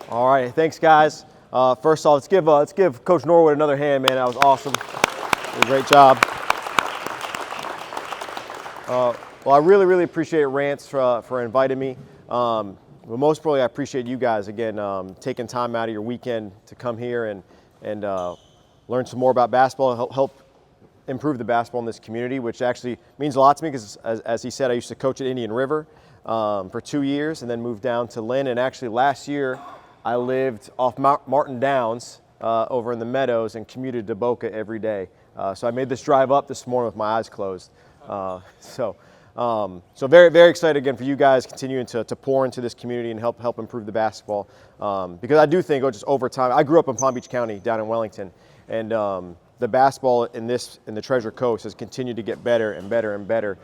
All right, thanks guys. First off, let's give Coach Norwood another hand, man. That was awesome. Did a great job. Well, I really appreciate Rance for inviting me. But most importantly, I appreciate you guys again taking time out of your weekend to come here and learn some more about basketball, help improve the basketball in this community, which actually means a lot to me because, as he said, I used to coach at Indian River for 2 years and then moved down to Lynn. And actually last year, I lived off Martin Downs over in the Meadows and commuted to Boca every day. So I made this drive up this morning with my eyes closed. So very excited again for you guys continuing to pour into this community and help improve the basketball. Because I do think just over time, I grew up in Palm Beach County down in Wellington, and the basketball in the Treasure Coast has continued to get better and better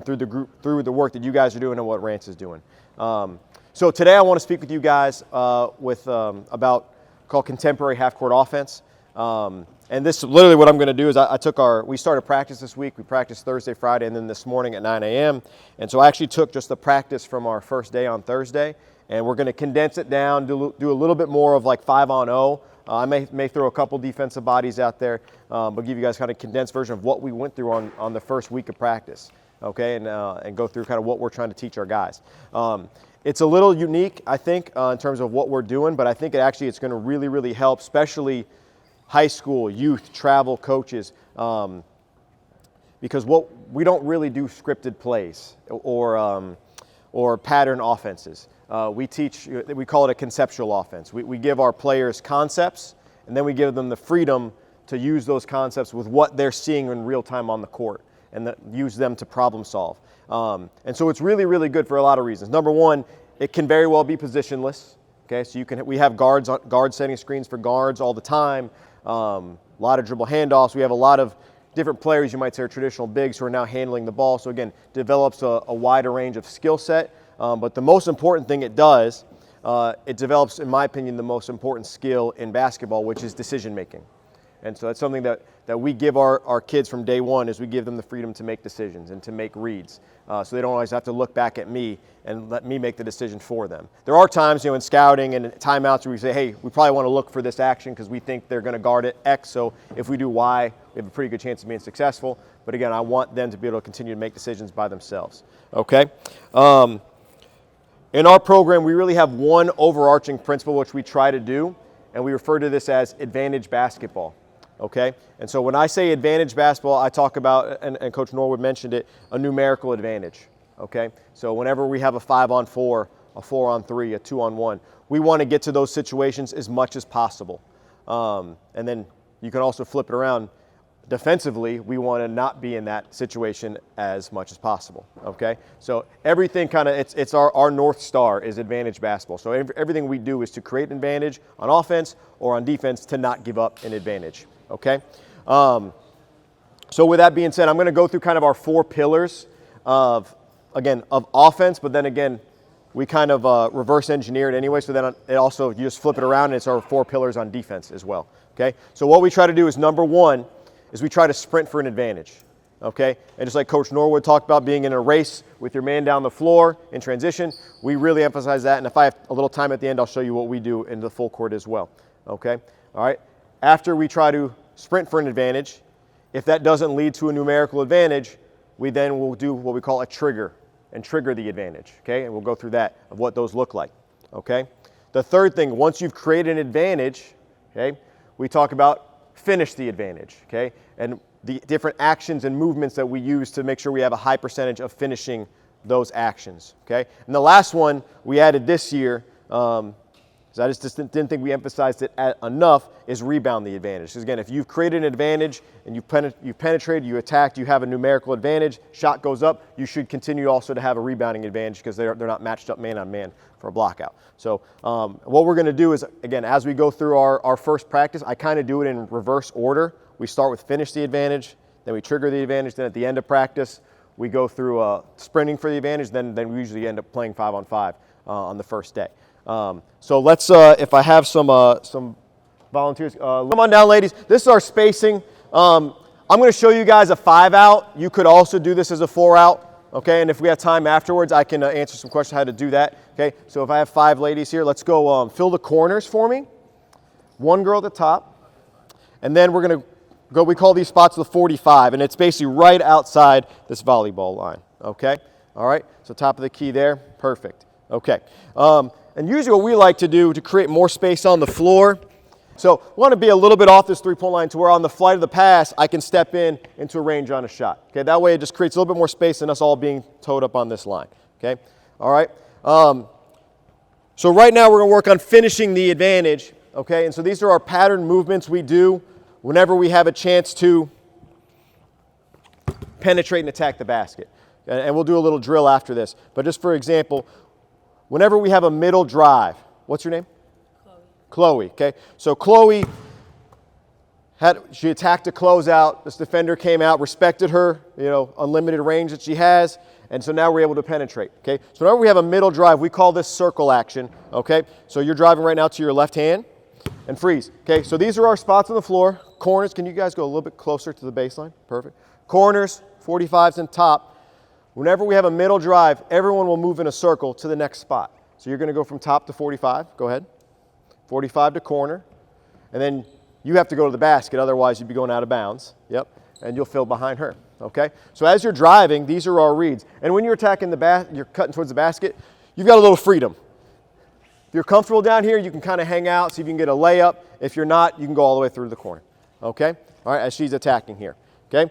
through the work that you guys are doing and what Rance is doing. So today I want to speak with you guys about called contemporary half-court offense. And this is literally what I'm going to do is we started practice this week. We practiced Thursday, Friday, and then this morning at 9 a.m. And so I actually took just the practice from our first day on Thursday, and we're going to condense it down, do a little bit more of like 5-on-0. I may throw a couple defensive bodies out there, but give you guys kind of a condensed version of what we went through on the first week of practice, okay, and go through kind of what we're trying to teach our guys. It's a little unique, I think, in terms of what we're doing, but I think it's going to really help, especially high school, youth, travel coaches, because we don't really do scripted plays or pattern offenses. We call it a conceptual offense. We give our players concepts, and then we give them the freedom to use those concepts with what they're seeing in real time on the court and use them to problem solve. And so it's really good for a lot of reasons. Number one, it can very well be positionless. Okay, so we have guard setting screens for guards all the time. A lot of dribble handoffs. We have a lot of different players you might say are traditional bigs who are now handling the ball. So again, develops a wider range of skill set. But the most important thing it does, it develops, in my opinion, the most important skill in basketball, which is decision making. And so that's something that we give our kids from day one, is we give them the freedom to make decisions and to make reads. So they don't always have to look back at me and let me make the decision for them. There are times, in scouting and timeouts where we say, hey, we probably want to look for this action because we think they're going to guard it X. So if we do Y, we have a pretty good chance of being successful. But again, I want them to be able to continue to make decisions by themselves. Okay? In our program, we really have one overarching principle which we try to do, and we refer to this as advantage basketball. Okay, and so when I say advantage basketball, I talk about, and Coach Norwood mentioned it, a numerical advantage. Okay, so whenever we have a 5-on-4, a 4-on-3, a 2-on-1, we want to get to those situations as much as possible. And then you can also flip it around. Defensively, we want to not be in that situation as much as possible. Okay, so everything it's our North Star is advantage basketball. So everything we do is to create an advantage on offense or on defense to not give up an advantage. Okay, so with that being said, I'm going to go through kind of our 4 pillars of offense, but then again, we kind of reverse engineer it anyway, so then it also, you just flip it around and it's our 4 pillars on defense as well. Okay, so what we try to do is, number one, is we try to sprint for an advantage. Okay, and just like Coach Norwood talked about being in a race with your man down the floor in transition, we really emphasize that, and if I have a little time at the end, I'll show you what we do in the full court as well. Okay, all right, after we try to sprint for an advantage, if that doesn't lead to a numerical advantage, we then will do what we call a trigger and trigger the advantage, okay? And we'll go through that of what those look like, okay? The third thing, once you've created an advantage, okay, we talk about finish the advantage, okay? And the different actions and movements that we use to make sure we have a high percentage of finishing those actions, okay? And the last one we added this year, because I just didn't think we emphasized it enough, is rebound the advantage. Because again, if you've created an advantage and you've penetrated, you attacked, you have a numerical advantage, shot goes up, you should continue also to have a rebounding advantage because they're not matched up man on man for a block out. So what we're going to do is, again, as we go through our first practice, I kind of do it in reverse order. We start with finish the advantage, then we trigger the advantage, then at the end of practice, we go through sprinting for the advantage, then we usually end up playing 5-on-5 on the first day. So let's, if I have some volunteers, come on down, ladies. This is our spacing. I'm going to show you guys a 5-out. You could also do this as a 4-out. okay? And if we have time afterwards, I can answer some questions how to do that, okay? So if I have 5 ladies here, let's go fill the corners for me. 1 girl at the top, and then we're going to go, we call these spots the 45, and it's basically right outside this volleyball line, okay? All right, so top of the key there, perfect, okay. And usually what we like to do to create more space on the floor, so we want to be a little bit off this 3-point line to where on the flight of the pass, I can step into a range on a shot. Okay, that way it just creates a little bit more space than us all being towed up on this line. Okay, all right. So right now we're going to work on finishing the advantage. Okay, and so these are our pattern movements we do whenever we have a chance to penetrate and attack the basket. And we'll do a little drill after this. But just for example, whenever we have a middle drive, what's your name? Chloe, okay? So Chloe, she attacked a closeout. This defender came out, respected her, unlimited range that she has, and so now we're able to penetrate, okay? So whenever we have a middle drive, we call this circle action, okay? So you're driving right now to your left hand and freeze, okay? So these are our spots on the floor. Corners, can you guys go a little bit closer to the baseline? Perfect. Corners, 45s and top. Whenever we have a middle drive, everyone will move in a circle to the next spot. So you're going to go from top to 45. Go ahead. 45 to corner, and then you have to go to the basket, otherwise you'd be going out of bounds. Yep, and you'll fill behind her, okay? So as you're driving, these are our reads. And when you're attacking you're cutting towards the basket, you've got a little freedom. If you're comfortable down here, you can kind of hang out, see if you can get a layup. If you're not, you can go all the way through the corner, okay? All right, as she's attacking here, okay?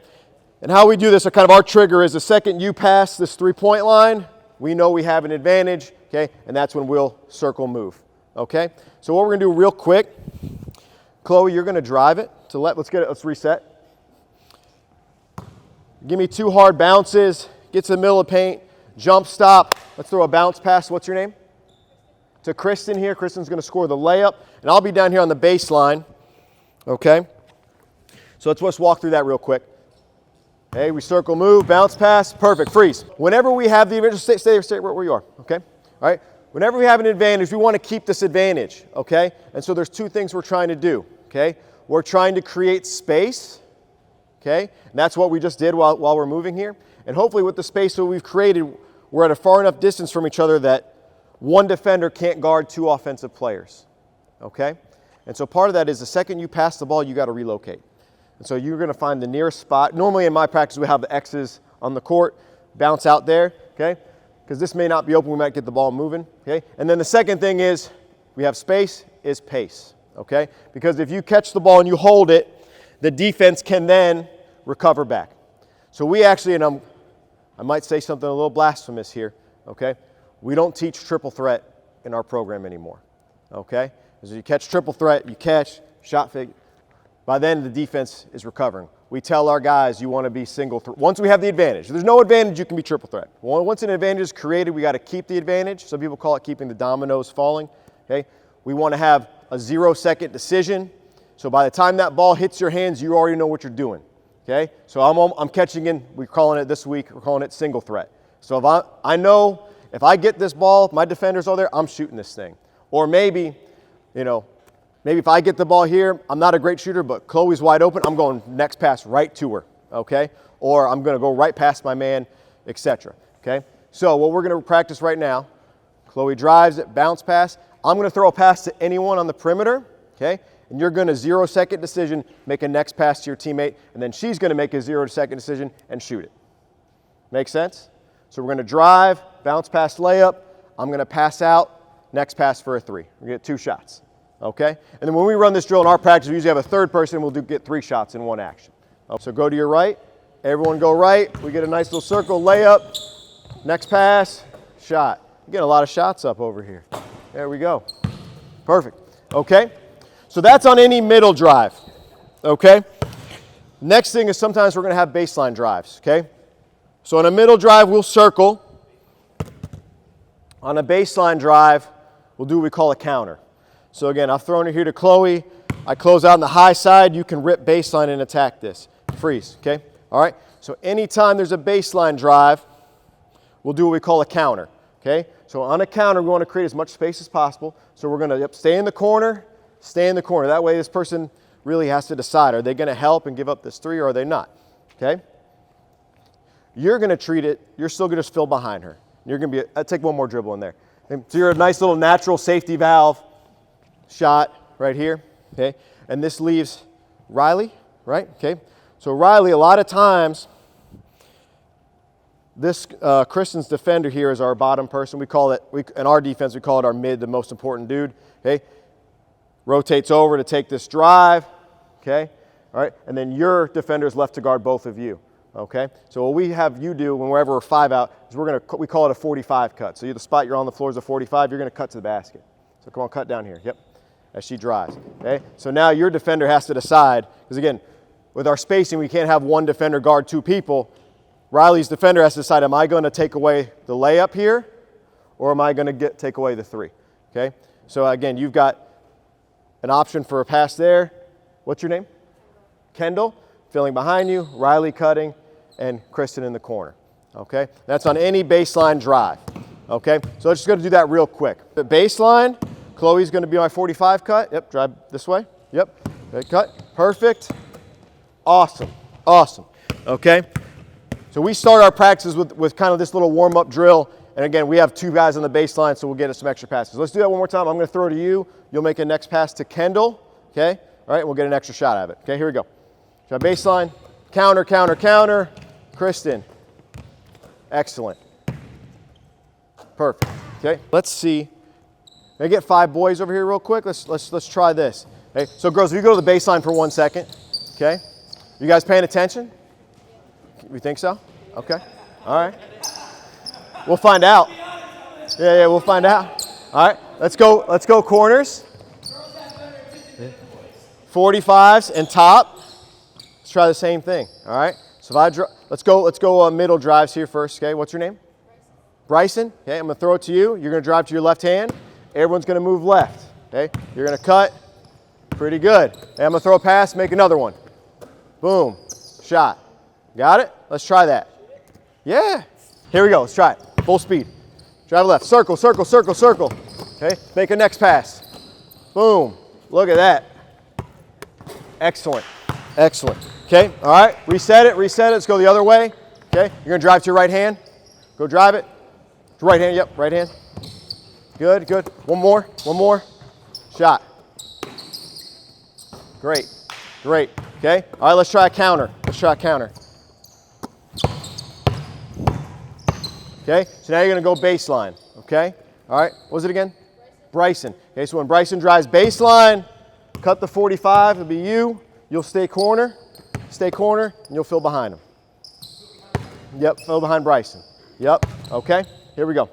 And how we do this, kind of our trigger is the second you pass this 3-point line, we know we have an advantage, okay? And that's when we'll circle move. Okay, so what we're going to do real quick, Chloe, you're going to drive it. So let's reset. Give me 2 hard bounces, get to the middle of the paint, jump stop. Let's throw a bounce pass. What's your name? To Kristen here. Kristen's going to score the layup, and I'll be down here on the baseline. Okay, so let's just walk through that real quick. Okay, we circle move, bounce pass, perfect, freeze. Whenever we have the advantage, stay where you are. Okay, all right. Whenever we have an advantage, we want to keep this advantage, okay? And so there's 2 things we're trying to do, okay? We're trying to create space, okay? And that's what we just did while we're moving here. And hopefully with the space that we've created, we're at a far enough distance from each other that one defender can't guard 2 offensive players, okay? And so part of that is the second you pass the ball, you got to relocate. And so you're going to find the nearest spot. Normally in my practice, we have the X's on the court, bounce out there, okay? Because this may not be open, we might get the ball moving, okay? And then the second thing is, we have space, is pace, okay? Because if you catch the ball and you hold it, the defense can then recover back. So we actually, and I might say something a little blasphemous here, okay? We don't teach triple threat in our program anymore, okay? Because you catch triple threat, you catch, shot fake, by then the defense is recovering. We tell our guys you want to be single threat. Once we have the advantage, if there's no advantage, you can be triple threat. Once an advantage is created, we got to keep the advantage. Some people call it keeping the dominoes falling. Okay, we want to have a 0-second decision. So by the time that ball hits your hands, you already know what you're doing. Okay, so I'm catching in. We're calling it this week. We're calling it single threat. So if I know if I get this ball, my defender's all there, I'm shooting this thing. Or maybe, maybe if I get the ball here, I'm not a great shooter, but Chloe's wide open, I'm going next pass right to her, okay? Or I'm going to go right past my man, etc., okay? So what we're going to practice right now, Chloe drives it, bounce pass. I'm going to throw a pass to anyone on the perimeter, okay? And you're going to 0-second decision, make a next pass to your teammate, and then she's going to make a 0-second decision and shoot it. Make sense? So we're going to drive, bounce pass layup. I'm going to pass out, next pass for a 3. We get 2 shots. Okay? And then when we run this drill in our practice, we usually have a third person, we'll get 3 shots in one action. So go to your right, everyone go right, we get a nice little circle, layup, next pass, shot. You get a lot of shots up over here. There we go. Perfect. Okay? So that's on any middle drive. Okay? Next thing is sometimes we're going to have baseline drives. Okay? So on a middle drive, we'll circle. On a baseline drive, we'll do what we call a counter. So again, I've thrown it here to Chloe. I close out on the high side. You can rip baseline and attack this. Freeze, okay? All right? So anytime there's a baseline drive, we'll do what we call a counter, okay? So on a counter, we want to create as much space as possible. So we're going to stay in the corner, stay in the corner. That way this person really has to decide, are they going to help and give up this 3 or are they not, okay? you're going to treat it, you're still going to fill behind her. You're going to be, take one more dribble in there. Okay? So you're a nice little natural safety valve shot right here, okay? And this leaves Riley, right? Okay. So Riley, a lot of times, this Kristen's defender here is our bottom person. We call it, in our defense, we call it our mid, the most important dude, okay? Rotates over to take this drive, okay? All right, and then your defender is left to guard both of you, okay? So what we have you do whenever we're 5 out is we call it a 45 cut. So the spot you're on the floor is a 45, you're gonna cut to the basket. So come on, cut down here, yep, as she drives, okay? So now your defender has to decide, because again, with our spacing, we can't have one defender guard 2 people. Riley's defender has to decide, am I going to take away the layup here, or am I going to take away the 3? Okay? So again, you've got an option for a pass there. What's your name? Kendall, filling behind you, Riley cutting, and Kristen in the corner. Okay? That's on any baseline drive. Okay? So I'm just going to do that real quick. The baseline, Chloe's going to be my 45 cut. Yep, drive this way. Yep, good cut. Perfect. Awesome. Awesome. Okay? So we start our practices with kind of this little warm-up drill. And again, we have 2 guys on the baseline, so we'll get us some extra passes. Let's do that one more time. I'm going to throw to you. You'll make a next pass to Kendall. Okay? All right, we'll get an extra shot out of it. Okay, here we go. So baseline, counter, counter, counter. Kristen. Excellent. Perfect. Okay, let's see. Can I get 5 boys over here real quick? Let's try this. Okay, so girls, if you go to the baseline for 1 second. Okay? You guys paying attention? We think so? Okay. All right. We'll find out. Yeah, we'll find out. All right. Let's go corners. 45s and top. Let's try the same thing. All right. So if let's go middle drives here first. Okay. What's your name? Bryson. Okay. I'm going to throw it to you. You're going to drive to your left hand. Everyone's going to move left. Okay. You're going to cut. Pretty good. And I'm going to throw a pass, make another one. Boom. Shot. Got it? Let's try that. Yeah. Here we go. Let's try it. Full speed. Drive left. Circle, circle, circle, circle. Okay. Make a next pass. Boom. Look at that. Excellent. Excellent. Okay. All right. Reset it. Reset it. Let's go the other way. Okay. You're going to drive to your right hand. Go drive it. Right hand. Yep. Right hand. Good. Good. One more. One more. Shot. Great. Great. Okay. All right. Let's try a counter. Let's try a counter. Okay, so now you're going to go baseline, okay? All right, what was it again? Bryson. Okay, so when Bryson drives baseline, cut the 45, it'll be you. You'll stay corner, and you'll fill behind him. Yep, fill behind Bryson. Yep, okay, here we go.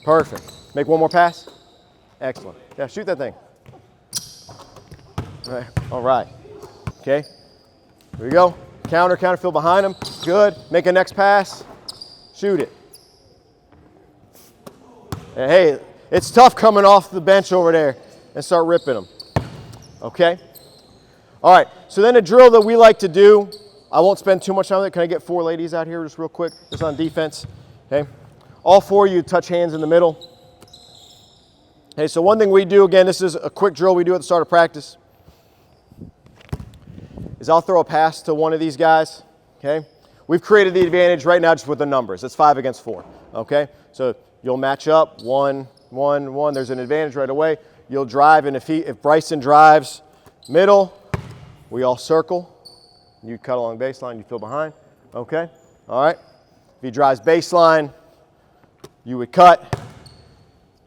Perfect. Make one more pass. Excellent. Yeah, shoot that thing. All right. Okay. Here we go. Counter, counter, fill behind him. Good. Make a next pass. Shoot it. And hey, it's tough coming off the bench over there and start ripping them. Okay? All right. So then a drill that we like to do, I won't spend too much time on it. Can I get 4 ladies out here just real quick? Just on defense. Okay? All 4 of you touch hands in the middle. Okay, so one thing we do, again, this is a quick drill we do at the start of practice, is I'll throw a pass to one of these guys, okay? We've created the advantage right now just with the numbers. It's 5 against 4, okay? So you'll match up, 1, 1, 1. There's an advantage right away. You'll drive, and if Bryson drives middle, we all circle. You cut along baseline, you fill behind, okay? All right? If he drives baseline, you would cut.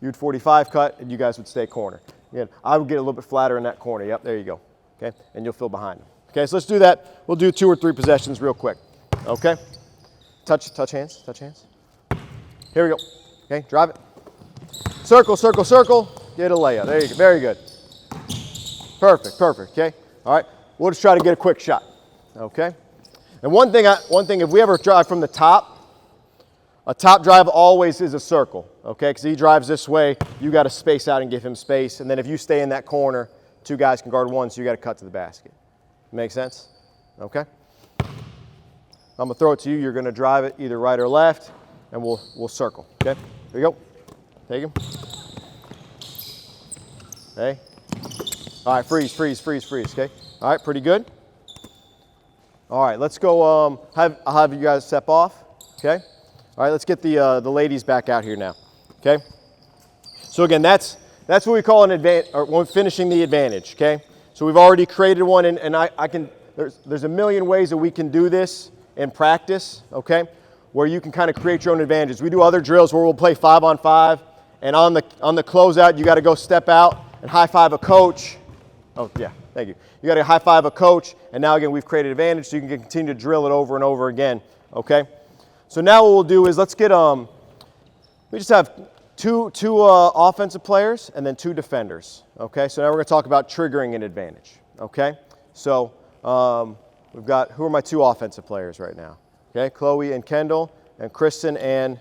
You'd 45 cut, and you guys would stay corner. Again, I would get a little bit flatter in that corner. Yep, there you go, okay? And you'll fill behind him. Okay, so let's do that. We'll do 2 or 3 possessions real quick. Okay? Touch hands, touch hands. Here we go. Okay, drive it. Circle, circle, circle. Get a layup. There you go. Very good. Perfect, perfect. Okay? All right. We'll just try to get a quick shot. Okay? And one thing, if we ever drive from the top, a top drive always is a circle. Okay? Because he drives this way, you got to space out and give him space. And then if you stay in that corner, 2 guys can guard 1, so you got to cut to the basket. Make sense? Okay? I'm going to throw it to you. You're going to drive it either right or left, and we'll circle. Okay? Here you go. Take him. Okay? All right, freeze, freeze, freeze, freeze. Okay? All right, pretty good. All right, let's go. I'll have you guys step off. Okay. All right, let's get the ladies back out here now. Okay. So again, that's what we call an advantage, or when finishing the advantage. Okay. So we've already created one, and I can. There's a million ways that we can do this in practice. Okay, where you can kind of create your own advantages. We do other drills where we'll play 5-on-5, and on the closeout, you got to go step out and high five a coach. Oh yeah, thank you. You got to high five a coach, and now again we've created advantage, so you can continue to drill it over and over again. Okay. So now what we'll do is let's get we just have two offensive players and then 2 defenders. Okay. So now we're going to talk about triggering an advantage. Okay. So we've got, who are my 2 offensive players right now? Okay. Chloe and Kendall, and Kristen and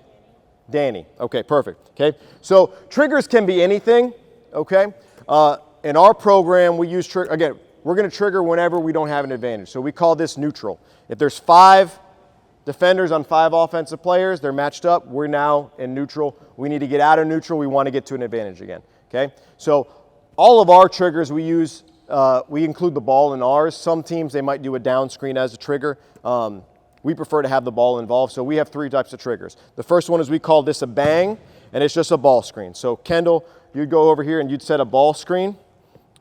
Danny. Okay. Perfect. Okay. So triggers can be anything. Okay. In our program, we use again. We're going to trigger whenever we don't have an advantage. So we call this neutral. If there's 5 defenders on 5 offensive players, they're matched up, we're now in neutral. We need to get out of neutral. We want to get to an advantage again. Okay. So all of our triggers we use, we include the ball in ours. Some teams, they might do a down screen as a trigger. We prefer to have the ball involved. So we have 3 types of triggers. The first one is we call this a bang, and it's just a ball screen. So Kendall, you'd go over here and you'd set a ball screen.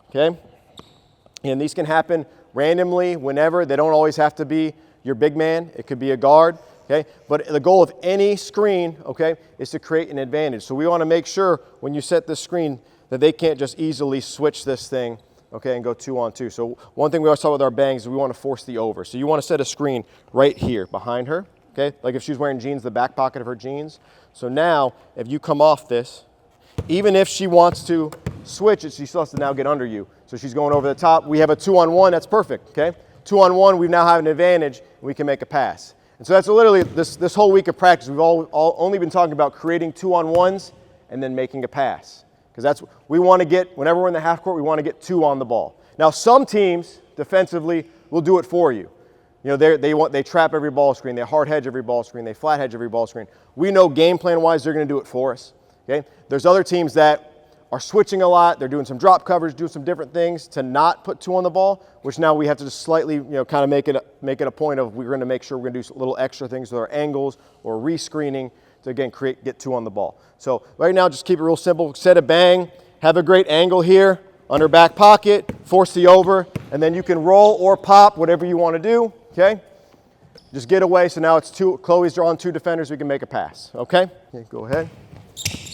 Okay. And these can happen randomly, whenever. They don't always have to be your big man. It could be a guard. Okay. But the goal of any screen, okay, is to create an advantage. So we want to make sure when you set this screen that they can't just easily switch this thing, okay, and go 2-on-2. So one thing we always talk with our bangs is we want to force the over. So you want to set a screen right here behind her. Okay. Like if she's wearing jeans, the back pocket of her jeans. So now if you come off this, even if she wants to switch it, she still has to now get under you. So she's going over the top. We have a 2-on-1. That's perfect. Okay. 2-on-1. We now have an advantage. And we can make a pass. And so that's literally this whole week of practice. We've only been talking about creating 2-on-1s and then making a pass. Because that's we want to get, whenever we're in the half court, we want to get 2 on the ball. Now some teams defensively will do it for you. You know, they trap every ball screen, they hard hedge every ball screen, they flat hedge every ball screen. We know game plan wise they're going to do it for us. Okay. There's other teams that are switching a lot. They're doing some drop coverage, doing some different things to not put 2 on the ball, which now we have to just slightly, you know, kind of make it a point of we're going to make sure we're going to do little extra things with our angles or rescreening to, again, get 2 on the ball. So right now, just keep it real simple. Set a bang, have a great angle here, under back pocket, force the over, and then you can roll or pop, whatever you want to do, okay? Just get away. So now it's 2, Chloe's drawing 2 defenders, we can make a pass, okay? Go ahead.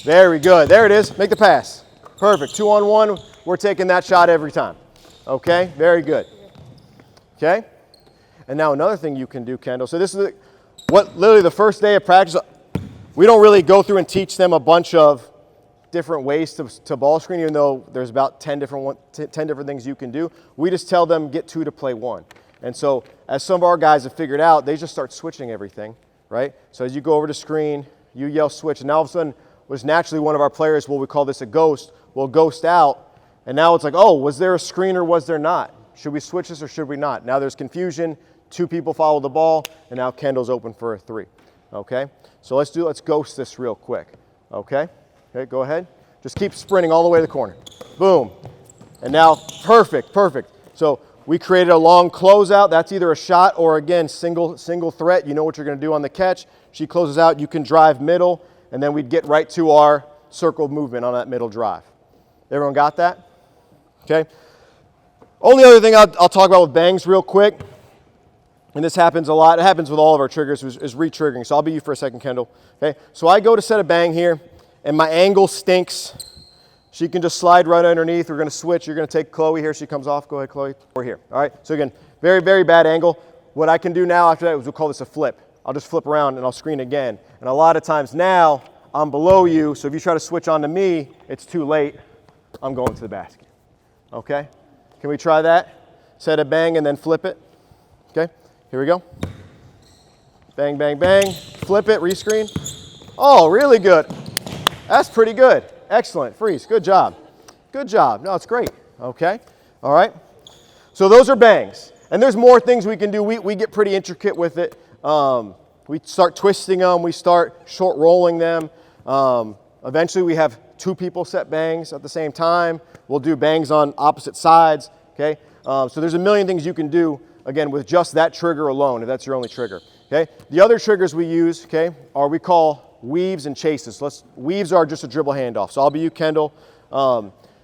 Very good. There it is. Make the pass. Perfect. 2-on-1. We're taking that shot every time. Okay? Very good. Okay? And now another thing you can do, Kendall. So this is literally the first day of practice. We don't really go through and teach them a bunch of different ways to ball screen, even though there's about 10 different things you can do. We just tell them get 2 to play 1. And so as some of our guys have figured out, they just start switching everything, right? So as you go over to screen, you yell switch, and now all of a sudden was naturally one of our players, we call this a ghost, will ghost out, and now it's like, oh, was there a screen or was there not? Should we switch this or should we not? Now there's confusion, 2 people follow the ball, and now Kendall's open for a 3, okay? So let's ghost this real quick, okay? Okay, go ahead. Just keep sprinting all the way to the corner. Boom. And now, perfect. So we created a long closeout. That's either a shot or, again, single threat. You know what you're going to do on the catch. She closes out. You can drive middle, and then we'd get right to our circle movement on that middle drive. Everyone got that? Okay. Only other thing I'll talk about with bangs real quick, and this happens a lot. It happens with all of our triggers, is re-triggering. So I'll be you for a second, Kendall. Okay. So I go to set a bang here, and my angle stinks. She can just slide right underneath. We're going to switch. You're going to take Chloe here. She comes off. Go ahead, Chloe. We're here. All right. So again, very, very bad angle. What I can do now after that is we'll call this a flip. I'll just flip around and I'll screen again. And a lot of times now I'm below you. So if you try to switch onto me, it's too late. I'm going to the basket. Okay. Can we try that? Set a bang and then flip it. Okay. Here we go. Bang, bang, bang. Flip it. Rescreen. Oh, really good. That's pretty good. Excellent. Freeze. Good job. Good job. No, it's great. Okay. All right. So those are bangs. And there's more things we can do. We get pretty intricate with it. We start twisting them. We start short rolling them. Eventually we have 2 people set bangs at the same time. We'll do bangs on opposite sides. Okay. So there's a million things you can do, again, with just that trigger alone, if that's your only trigger. Okay? The other triggers we use, okay, are we call weaves and chases. So weaves are just a dribble handoff. So I'll be you, Kendall.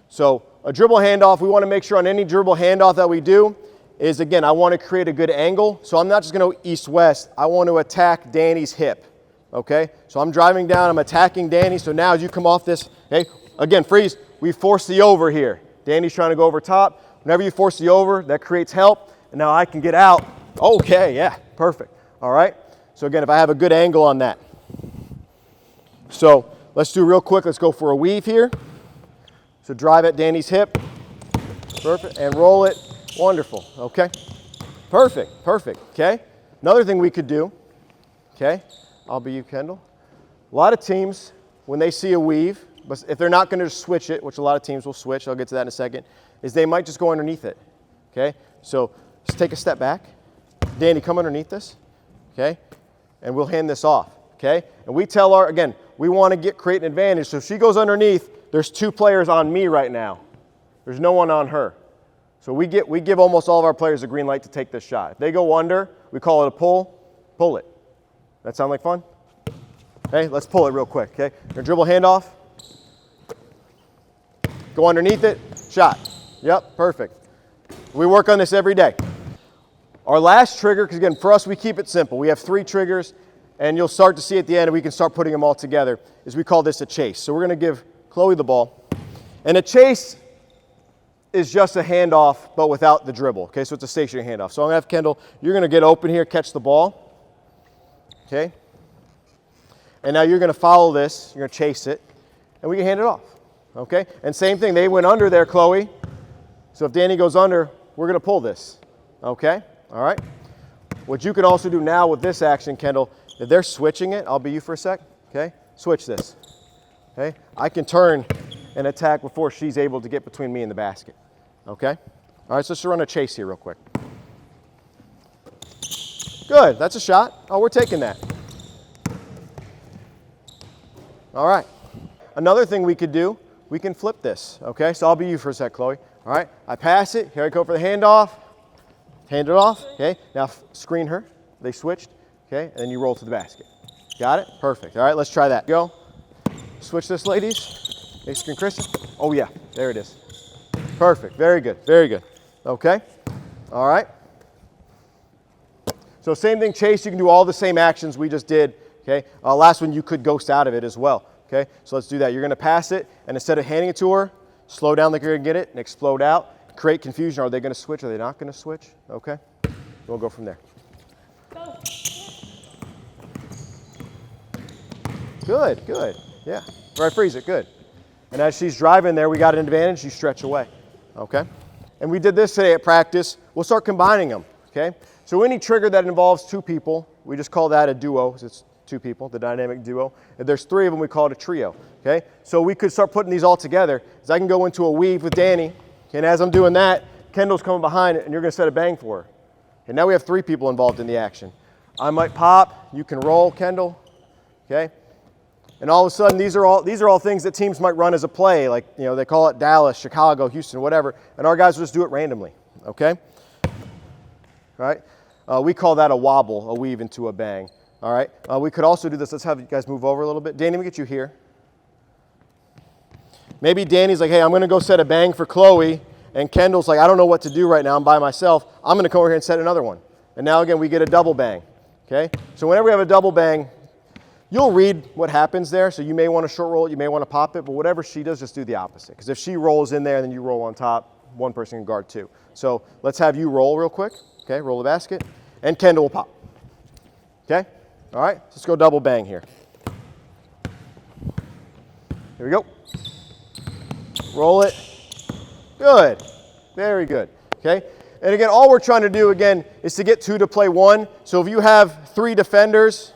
So a dribble handoff, we want to make sure on any dribble handoff that we do is, again, I want to create a good angle. So I'm not just going to go east-west. I want to attack Danny's hip. Okay? So I'm driving down, I'm attacking Danny. So now as you come off this, okay, again, freeze. We force the over here. Danny's trying to go over top. Whenever you force the over, that creates help. And now I can get out. Okay, yeah, perfect. All right? So again, if I have a good angle on that. So let's do real quick. Let's go for a weave here. So drive at Danny's hip. Perfect. And roll it. Wonderful. Okay? Perfect. Perfect. Okay? Another thing we could do, okay? I'll be you, Kendall. A lot of teams, when they see a weave, but if they're not going to switch it, which a lot of teams will switch, I'll get to that in a second, is they might just go underneath it. Okay? So just take a step back. Danny, come underneath this. Okay? And we'll hand this off. Okay? And we tell our, again, we want to create an advantage. So if she goes underneath, there's 2 players on me right now. There's no one on her. So we give almost all of our players a green light to take this shot. If they go under, we call it a pull. Pull it. That sound like fun? Okay, let's pull it real quick. Okay, your dribble handoff. Go underneath it. Shot. Yep, perfect. We work on this every day. Our last trigger, because again, for us, we keep it simple. We have 3 triggers, and you'll start to see at the end, and we can start putting them all together, is we call this a chase. So we're going to give Chloe the ball. And a chase is just a handoff, but without the dribble. Okay, so it's a stationary handoff. So I'm going to have Kendall, you're going to get open here, catch the ball. Okay? And now you're going to follow this, you're going to chase it, and we can hand it off. Okay? And same thing, they went under there, Chloe. So if Danny goes under, we're going to pull this. Okay? All right? What you can also do now with this action, Kendall, if they're switching it, I'll be you for a sec. Okay? Switch this. Okay? I can turn and attack before she's able to get between me and the basket. Okay? All right, so let's run a chase here real quick. Good, that's a shot. Oh, we're taking that. All right. Another thing we could do, we can flip this. Okay, so I'll be you for a sec, Chloe. All right, I pass it. Here I go for the handoff. Hand it off. Okay, now screen her. They switched. Okay, and then you roll to the basket. Got it? Perfect. All right, let's try that. Go. Switch this, ladies. Hey, screen Kristen. Oh, yeah, there it is. Perfect. Very good. Very good. Okay. All right. So same thing, chase. You can do all the same actions we just did. Okay. Last one, you could ghost out of it as well. Okay. So let's do that. You're going to pass it, and instead of handing it to her, slow down like you're going to get it and explode out. Create confusion. Are they going to switch? Are they not going to switch? Okay. We'll go from there. Go. Good. Good. Yeah. Right. Freeze it. Good. And as she's driving there, we got an advantage. You stretch away. Okay. And we did this today at practice. We'll start combining them. Okay. So any trigger that involves 2 people, we just call that a duo. It's 2 people, the dynamic duo. If there's 3 of them, we call it a trio. Okay? So we could start putting these all together. So I can go into a weave with Danny, okay, and as I'm doing that, Kendall's coming behind it, and you're going to set a bang for her. And now we have 3 people involved in the action. I might pop, you can roll, Kendall. Okay? And all of a sudden, these are all things that teams might run as a play, like, you know, they call it Dallas, Chicago, Houston, whatever, and our guys will just do it randomly. Okay? All right? We call that a wobble, a weave into a bang. All right? We could also do this. Let's have you guys move over a little bit. Danny, let me get you here. Maybe Danny's like, hey, I'm going to go set a bang for Chloe, and Kendall's like, I don't know what to do right now. I'm by myself. I'm going to come over here and set another one. And now, again, we get a double bang. Okay? So whenever we have a double bang, you'll read what happens there. So you may want to short roll it. You may want to pop it. But whatever she does, just do the opposite. Because if she rolls in there and then you roll on top, one person can guard 2. So let's have you roll real quick. Okay, roll the basket. And Kendall will pop. Okay? All right, let's go double bang here. Here we go. Roll it. Good. Very good. Okay? And again, all we're trying to do, again, is to get 2 to play 1. So if you have 3 defenders,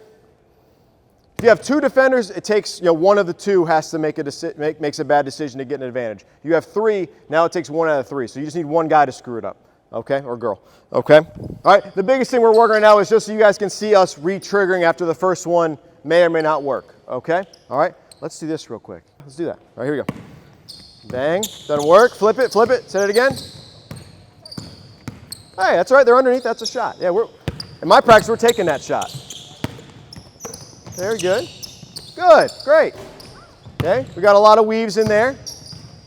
if you have 2 defenders, it takes, one of the 2 has to makes a bad decision to get an advantage. You have 3, now it takes 1 out of 3. So you just need 1 guy to screw it up. Okay, or girl. Okay. All right, the biggest thing we're working right now is just so you guys can see us re-triggering after the first one may or may not work. Okay? All right, let's do this real quick. Let's do that. All right, here we go. Bang. Doesn't work. Flip it. Say it again. Hey, that's right, they're underneath, that's a shot. Yeah, in my practice, we're taking that shot. Very good. Good, great. Okay, we got a lot of weaves in there.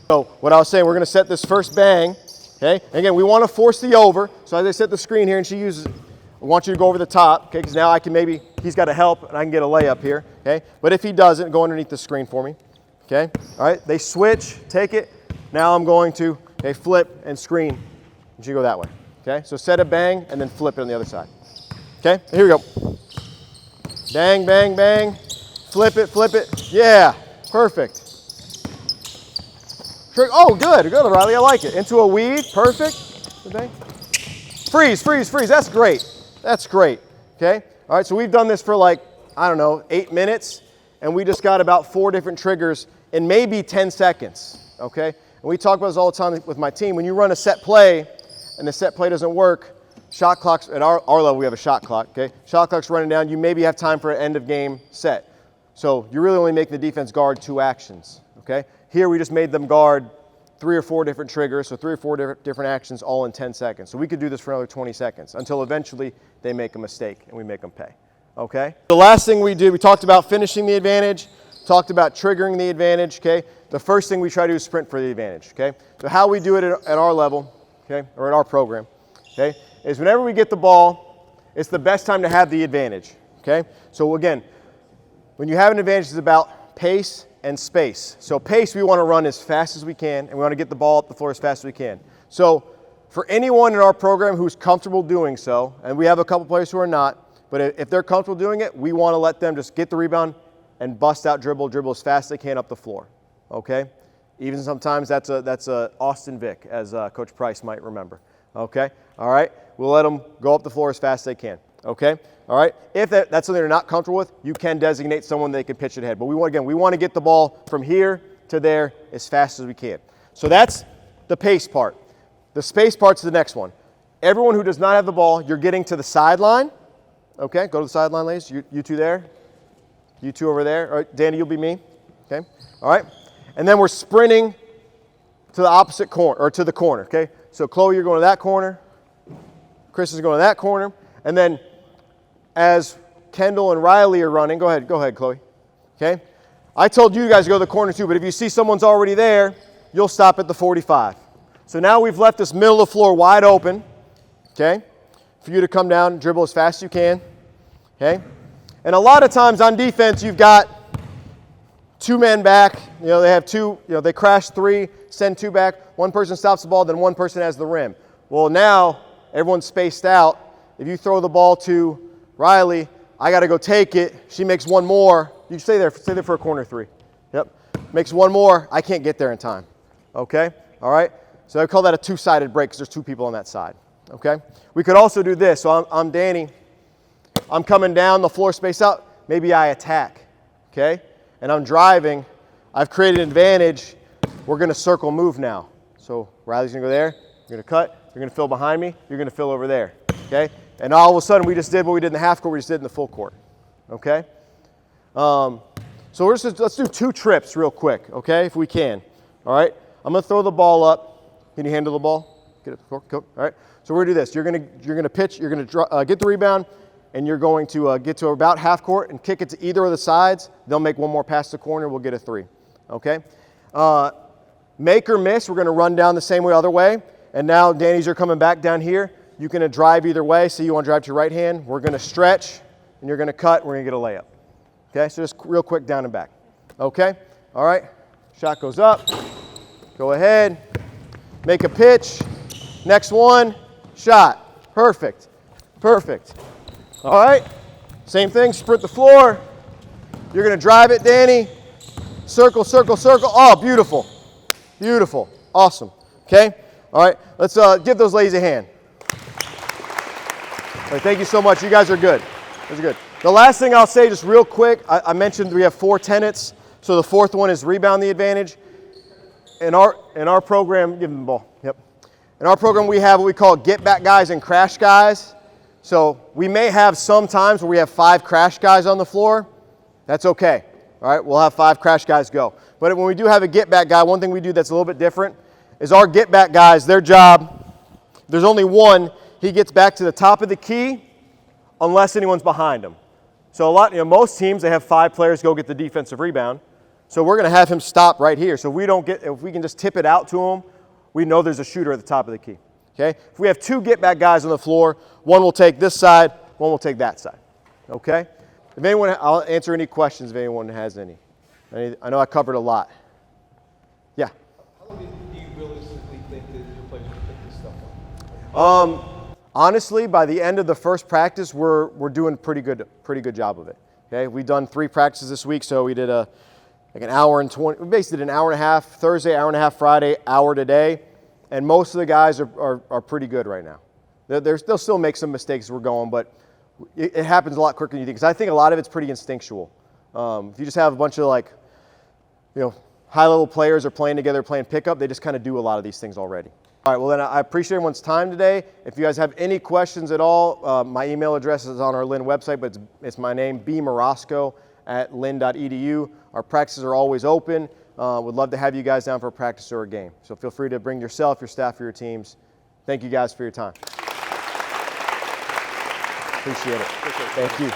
So what I was saying, we're gonna set this first bang, okay? And again, we wanna force the over. So as I set the screen here and she uses, I want you to go over the top, okay? Because now I can maybe, he's gotta help and I can get a layup here, okay? But if he doesn't, go underneath the screen for me, okay? All right, they switch, take it. Now I'm going to, okay, flip and screen. And you go that way, okay? So set a bang and then flip it on the other side. Okay, here we go. Bang, bang, bang. Flip it. Yeah, perfect. Oh, good, Riley, I like it. Into a weave, perfect. Freeze, that's great. That's great, okay? All right, so we've done this for like, I don't know, 8 minutes, and we just got about 4 different triggers in maybe 10 seconds, okay? And we talk about this all the time with my team. When you run a set play and the set play doesn't work, shot clocks, at our level we have a shot clock, okay? Shot clock's running down, you maybe have time for an end of game set. So you're really only making the defense guard 2 actions, okay? Here we just made them guard 3 or 4 different triggers, so 3 or 4 different actions all in 10 seconds. So we could do this for another 20 seconds until eventually they make a mistake and we make them pay, okay? The last thing we did, we talked about finishing the advantage, talked about triggering the advantage, okay? The first thing we try to do is sprint for the advantage, okay? So how we do it at our level, okay, or at our program, okay, is whenever we get the ball, it's the best time to have the advantage, okay? So again, when you have an advantage, it's about pace and space. So pace, we want to run as fast as we can, and we want to get the ball up the floor as fast as we can. So for anyone in our program who's comfortable doing so, and we have a couple players who are not, but if they're comfortable doing it, we want to let them just get the rebound and bust out dribble as fast as they can up the floor, okay? Even sometimes that's a Austin Vick, as Coach Price might remember, okay? All right, we'll let them go up the floor as fast as they can, okay? All right, if that's something they're not comfortable with, you can designate someone they can pitch it ahead. But we want to get the ball from here to there as fast as we can. So that's the pace part. The space part's the next one. Everyone who does not have the ball, you're getting to the sideline. Okay, go to the sideline, ladies. You 2 there. You 2 over there. All right, Danny, you'll be me. Okay, all right. And then we're sprinting to the opposite corner, or to the corner, okay? So Chloe, you're going to that corner. Chris is going to that corner. And then as Kendall and Riley are running, go ahead, Chloe, okay? I told you guys to go to the corner too, but if you see someone's already there, you'll stop at the 45. So now we've left this middle of the floor wide open, okay, for you to come down, dribble as fast as you can, okay? And a lot of times on defense, you've got 2 men back, they have 2, they crash 3, send 2 back, 1 person stops the ball, then 1 person has the rim. Well, now everyone's spaced out. If you throw the ball to Riley, I got to go take it. She makes 1 more. You stay there for a corner 3. Yep. Makes 1 more. I can't get there in time. Okay? All right? So I call that a 2-sided break because there's 2 people on that side. Okay? We could also do this. So I'm Danny. I'm coming down the floor space out. Maybe I attack. Okay? And I'm driving. I've created an advantage. We're going to circle move now. So Riley's going to go there. You're going to cut. You're going to fill behind me. You're going to fill over there. Okay? And all of a sudden, we just did what we did in the half court, we just did in the full court, okay? So let's do 2 trips real quick, okay, if we can, all right? I'm going to throw the ball up. Can you handle the ball? Get it, go, all right? So we're going to do this. You're going to pitch, you're going to get the rebound, and you're going to get to about half court and kick it to either of the sides. They'll make 1 more pass to the corner. We'll get a 3, okay? Make or miss, we're going to run down the same way other way. And now, Danny's, you're coming back down here. You can drive either way. So you want to drive to your right hand. We're going to stretch, and you're going to cut. We're going to get a layup. Okay, so just real quick down and back. Okay, all right. Shot goes up. Go ahead. Make a pitch. Next one. Shot. Perfect. Perfect. All right. Same thing. Sprint the floor. You're going to drive it, Danny. Circle, circle, circle. Oh, beautiful. Beautiful. Awesome. Okay. All right. Let's give those ladies a hand. All right, thank you so much. You guys are good. Those are good. The last thing I'll say just real quick, I mentioned we have 4 tenets. So the 4th one is rebound the advantage. In our program, give them the ball. Yep. In our program, we have what we call get back guys and crash guys. So we may have some times where we have 5 crash guys on the floor. That's okay. All right, we'll have 5 crash guys go. But when we do have a get back guy, one thing we do that's a little bit different is our get back guys, their job, there's only one. he gets back to the top of the key unless anyone's behind him. So most teams, they have 5 players go get the defensive rebound. So we're going to have him stop right here. So if we can just tip it out to him, we know there's a shooter at the top of the key. Okay? If we have 2 get-back guys on the floor, one will take this side, one will take that side. Okay? I'll answer any questions if anyone has any. I know I covered a lot. Yeah? How long do you realistically think that your players will pick this stuff up? Honestly, by the end of the first practice, we're doing pretty good job of it. Okay? We've done 3 practices this week, so we did an hour and 20. We basically did an hour and a half Thursday, hour and a half Friday, hour today, and most of the guys are pretty good right now. They'll still make some mistakes as we're going, but it happens a lot quicker than you think. Because I think a lot of it's pretty instinctual. If you just have a bunch of high-level players are playing together, playing pickup, they just kind of do a lot of these things already. All right, well then I appreciate everyone's time today. If you guys have any questions at all, my email address is on our Lynn website, but it's my name, bmorosco@lynn.edu. Our practices are always open. Would love to have you guys down for a practice or a game. So feel free to bring yourself, your staff, or your teams. Thank you guys for your time. Appreciate it. Thank you.